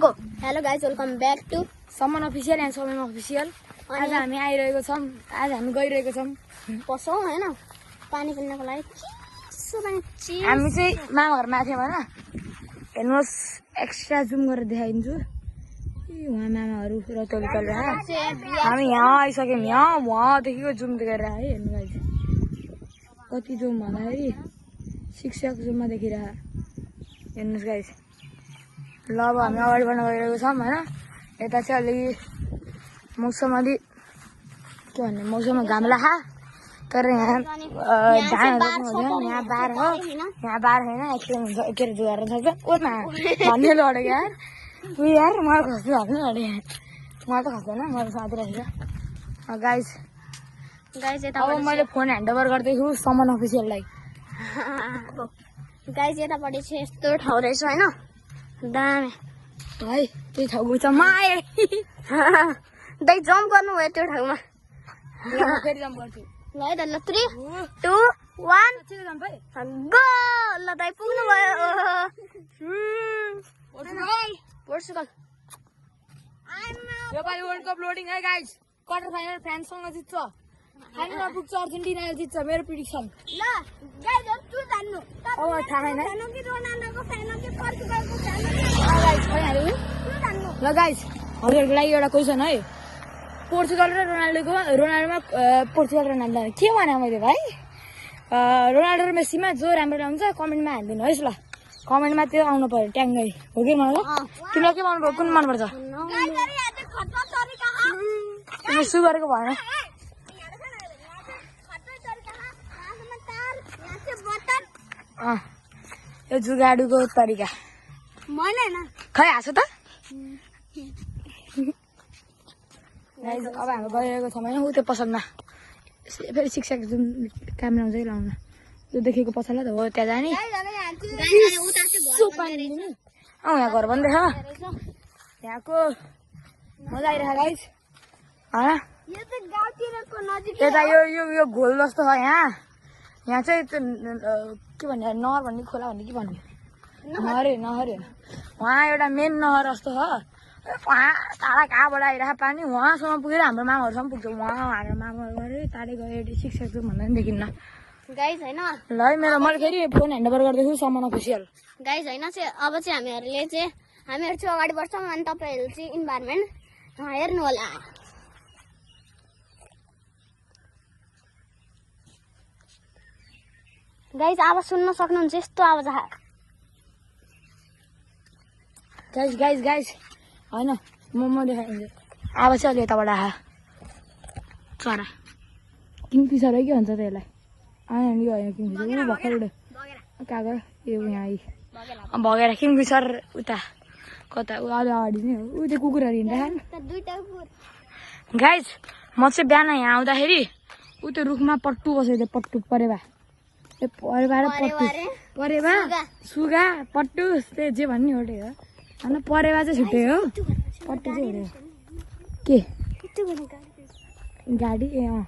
Go hello guys welcome back to Samman official and Samayam official. आज हामी आइरहेको छौँ, आज हामी गइरहेको छौँ पसौँ होइन पानी पिल्नको लागि। हामी चाहिँ मामा घरमा आएको थियौँ होइन। हेर्नुहोस् एक्स्ट्रा जुम गरेर देखाइदिन्छु। उहाँ मामाहरू रतौली चलिरहेको। हामी यहाँ आइसक्यौँ, यहाँ उहाँदेखिको जुम देखेर है। हेर्नु गाइज कति जुम भन्दाखेरि 6 जुममा देखिरह। हेर्नुहोस् गाइज। ल अब हामी अगाडि बढ्न गइरहेको छौँ होइन। यता चाहिँ अलिकति मौसम अलि के भन्ने मौसममा घाम लाखा तर यहाँ धानहरू रोप्नु हुँदैन। यहाँ बार हो, यहाँ बार होइन एक्सिडेन्ट हुन्छ। के अरे जुगाएर सक्छ ओमा भन्ने लडेको यार। उयो यार मलाई खस्नु हाल्नु अरे यार, मलाई त खस्दैन, मलाई साथी रहेछ। गाइज अब मैले फोन ह्यान्डओभर गर्दैछु समन अफिसियललाई। गाइज यतापट्टि चाहिँ यस्तो ठाउँ रहेछ होइन, दामी भाइ त्यही ठाउँ गएछ म आएँ। दाइ जम्प गर्नुभयो त्यो ठाउँमा। फेरि जम्प गर्छु ल है त, ल 3 2 1 गो। ल दाइ पुग्नु भयो। पोर्चुगल यो पालि वर्ल्ड कप लोडिङ है गाइज। क्वार्टर फाइनल फ्रान्ससँग जित्छ, फाइनलमा पुग्छ अर्जेन्टिनाले जित्छ, मेरो प्रिडिक्सन। ल गाइज तु जान्नु अब थाहा छैन है। कि रोनाल्डोको फ्यान हो कि पोर्चुगलको फ्यान हो? ल गाइज हजुरहरूको लागि एउटा क्वेसन है। पोर्चुगल र रोनाल्डोमा पोर्चुगल के भने मैले भाइ? रोनाल्डो र मेसीमा जो राम्रो हुन्छ कमेन्टमा हालिदिनु है ल। कमेन्टमा त्यो आउनु पर्यो ट्याङ्गै हो कि मलाई। तिमीलाई के मन पर्छ, कुन मनपर्छ? तिमी सुगरको भएन। यो जुगाडुको तरिका खै हाँसो त। अब हामी गइरहेको छौँ होइन ऊ त्यो पसलमा। यसले फेरि शिक्षक जुन काम लाउँछ कि लाउनु त्यो देखेको पसल त हो त्यहाँ जाने। यहाँ घर बन्दै छ, यहाँको मजा आइरहेको गाइज होइन। यता यो घोल जस्तो छ यहाँ। यहाँ चाहिँ त्यो के भन्ने नहर भन्ने खोला भन्ने के भन्ने नहर वहाँ एउटा मेन नहर जस्तो छ। वहाँ टाढा कहाँबाट आइरहेको पानी वहाँसम्म पुगेर हाम्रो मामाहरूसम्म पुग्छ। वहाँ हाम्रो मामाहरू गएर टाढै गयो शिक्षक जो भन्दा पनि देखिन्न गाइज होइन। ल है मेरो मैले फेरि फोन ह्यान्डओभर गर्दैछु समन अफिसियल। गाइज होइन चाहिँ अब चाहिँ हामीहरू चाहिँ अगाडि बढ्छौँ अनि तपाईँहरू चाहिँ इन्भाइरोमेन्ट हेर्नु होला। गाइज आवाज सुन्न सक्नुहुन्छ, यस्तो आवाज आयो गाइज होइन म देखाइदिन्छु। आवाज चाहिँ अलि यताबाट आयो चरा किङफिसर है के भन्छ त्यसलाई? आयो यो होइन किङफिसर ऊ भर्खर कहाँ गयो यो यहाँ आई भगेर किङफिसर उता कता ऊ अलि अगाडि नै हो। ऊ त्यो कुकुरहरू हिँड्दा गाइज म चाहिँ बिहान यहाँ आउँदाखेरि ऊ त्यो रुखमा पट्टु बसेको थियो, पट्टु परेवा परेवा र पट्टु परेवा सुगा पट्टु त्यही जे भन्ने होटे हो होइन। परेवा चाहिँ छुट्टै हो, पट्टु चाहिँ हुँदैन। के गाडी ए अँ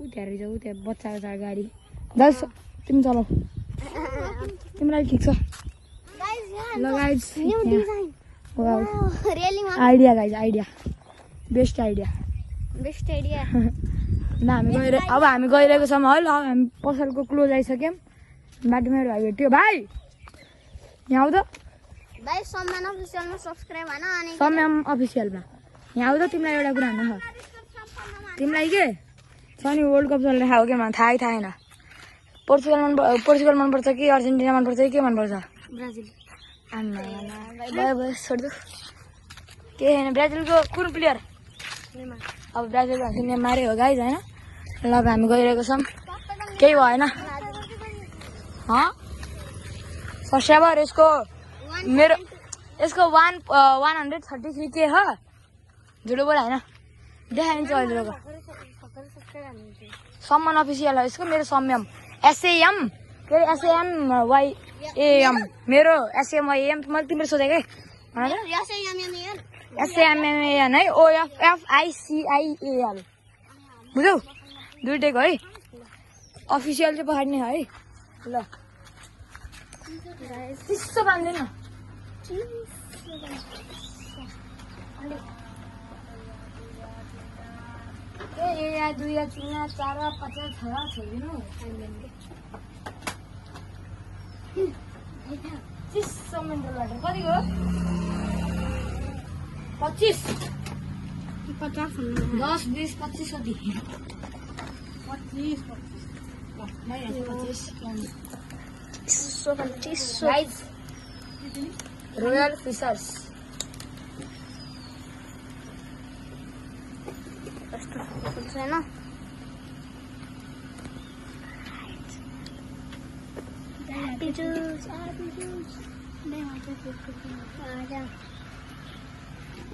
ऊ त्यहाँ रहेछ, ऊ त्यहाँ बच्चाको छ गाडी। दाइ तिमी चलाऊ, तिमीलाई ठिक छ। ल guys idea guys idea best idea. ल अब हामी गइरहेको छौँ है। ल हामी पसलको क्लोज आइसक्यौँ। बाटोमा भाइ भेट्यो। भाइ यहाँ आउँदा भाइ सम्मान अफिसियलमा सब्स्क्राइब होइन अनि सम्मान अफिसियलमा यहाँ आउँदा तिमीलाई एउटा कुरा भन्न छ। तिमीलाई के छ नि वर्ल्ड कप चलिरहेको हो कि मलाई थाहै छैन। पोर्चुगल मनपर्छ कि अर्जेन्टिना मनपर्छ कि के मनपर्छ? ब्राजिल। छोडिदियो के होइन ब्राजिलको कुन प्लेयर? अब ब्राजिल भन्छ नेमारै हो गाइज होइन। ल अब हामी गइरहेको छौँ, केही भएन। सब्सक्राइबर यसको मेरो यसको 133 के हो झुटो बोला होइन देखाइदिन्छु अहिले। सम्मान अफिसियल हो यसको, मेरो सम्यम SAM के अरे SAMYAM मेरो SAMYAM मैले तिम्रो सोधेकै SAMMAN है OFFICIAL बुझ्यौ दुइटैको है। अफिसियल चाहिँ पठाइदिने है। ल चिसो बाँध्दैन या 2 या 3 या 4 या 50 छ छोडिदिनु 600 मिनटबाट कति हो 25 50 10 20 25 कति 25 गाइस रोयल फिशर्स छैन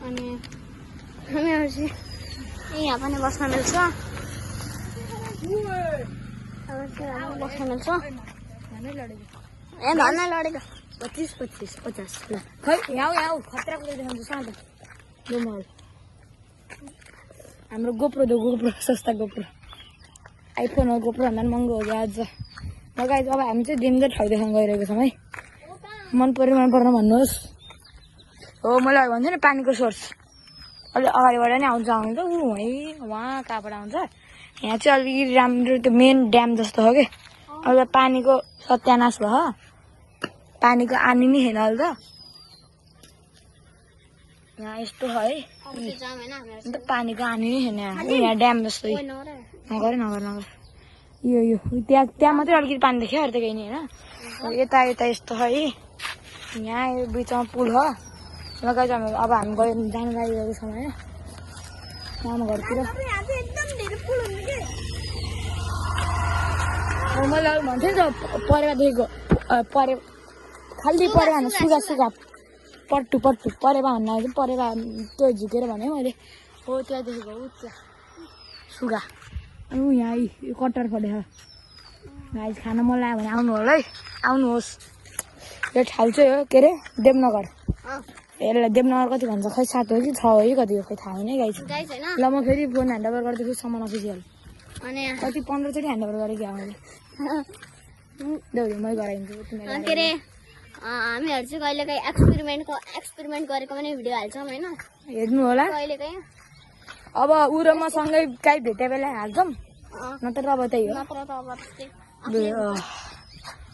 अनि हामीहरू चाहिँ यहाँ पनि बस्न मिल्छ बस्न मिल्छ ए धन्नै लडेको 25 25 50 ल खै यहाँ खतरा कुरा देखाउँछु साँझ ल हाम्रो गोप्रो सस्ता गोप्रो आइफोन हो गोप्रो भन्दा पनि महँगो हो आज गाइस अब हामी चाहिँ डेन्जर ठाउँ देखाउन गइरहेको छौँ है मन पर्यो मन पर्न भन्नुहोस् हो मलाई भन्छु नि पानीको सोर्स अलि अगाडिबाट नि आउँछ आउनु त है वहाँ कहाँबाट आउँछ यहाँ चाहिँ अलिकति राम्रो त्यो मेन ड्याम जस्तो हो कि अहिले पानीको सत्यानाश भयो पानीको आनी नै छैन अहिले त यहाँ यस्तो है अन्त पानीको आनी नै छैन यहाँ ड्याम जस्तो नगर यो त्यहाँ मात्रै अलिकति पानी देख्यो अरू त केही नि होइन यता यस्तो है यहाँ यो बिचमा पुल हो लगाइ अब हामी गयो जानु लागिरहेको छौँ होइन मामा घरतिर मैले अघि भन्थेँ नि त परेवा देखेको खालि परेवा भन्नु सुगा पट्टु परेवा भन्नु चाहिँ परेवा त्यो झुकेर भने मैले हो त्यहाँ देखेको ऊ त्यहाँ सुगा अनि यहाँ यो कट्टर परेछ भाइ खान मन लाग्यो भने आउनु होला है आउनुहोस् यो ठाउँ चाहिँ हो के अरे देवनगर यसलाई देवनगर कति भन्छ खै 7 हो कि 6 हो कि कति हो खै थाहा होइन गाइस ल म फेरि फोन ह्यान्डओभर गर्दैछु सामान अफिसियल अनि कति 15 चोटि ह्यान्डओभर गरेको आउने देउरे मै गराइदिन्छु के अरे हामीहरू चाहिँ कहिलेकाहीँ एक्सपेरिमेन्ट गरेको पनि भिडियो हाल्छौँ होइन हेर्नु होला कहिलेकाहीँ अब ऊ र म सँगै काहीँ भेटे बेला हाल्छौँ नत्र अब त्यही हो नत्र त अब त्यस्तै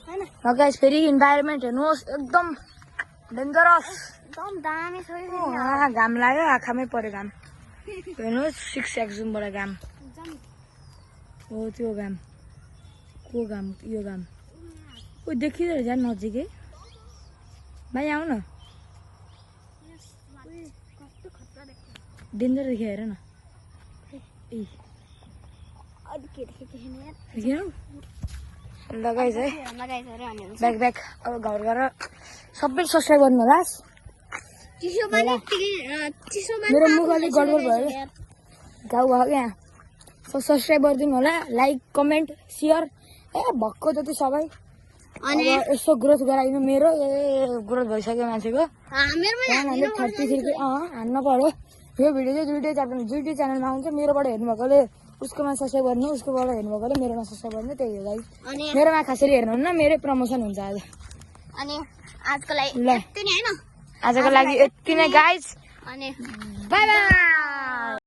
होइन गाइस फेरि इन्भाइरोमेन्ट हेर्नुहोस् एकदम डेन्जरस एकदम दामी छ घाम लाग्यो आँखामै पऱ्यो घाम हेर्नुहोस् 6 एक्जुमबाट घाम हो त्यो घाम को घाम यो घाम ओ देखिँदो रहेछ नजिकै भाइ आऊ न डेन्जर देखियो हेर न लगाइज है ब्याक अब घर गएर सबै सब्सक्राइब गर्नु होला मेरो मुख अलिक गडबड भयो गाउँ भयो यहाँ सब्सक्राइब गरिदिनु होला लाइक कमेन्ट सेयर ए भक्कु जति सबै अनि यसो ग्रोथ गराइदिनु मेरो ग्रोथ भइसक्यो मान्छेको 133 हान्न पर्यो यो भिडियो चाहिँ दुइटै च्यानलमा आउँछ मेरोबाट हेर्नुभएकोले उसकोमा सब्सक्राइब गर्नु उसकोबाट हेर्नुभएकोले मेरोमा सब्सक्राइब गर्नु त्यही हो गाइस मेरोमा खासरी हेर्नुहुन्न मेरै प्रमोसन हुन्छ आज अनि आजको लागि यति नै हैन आजको लागि यति नै गाइस अनि बाइ बाइ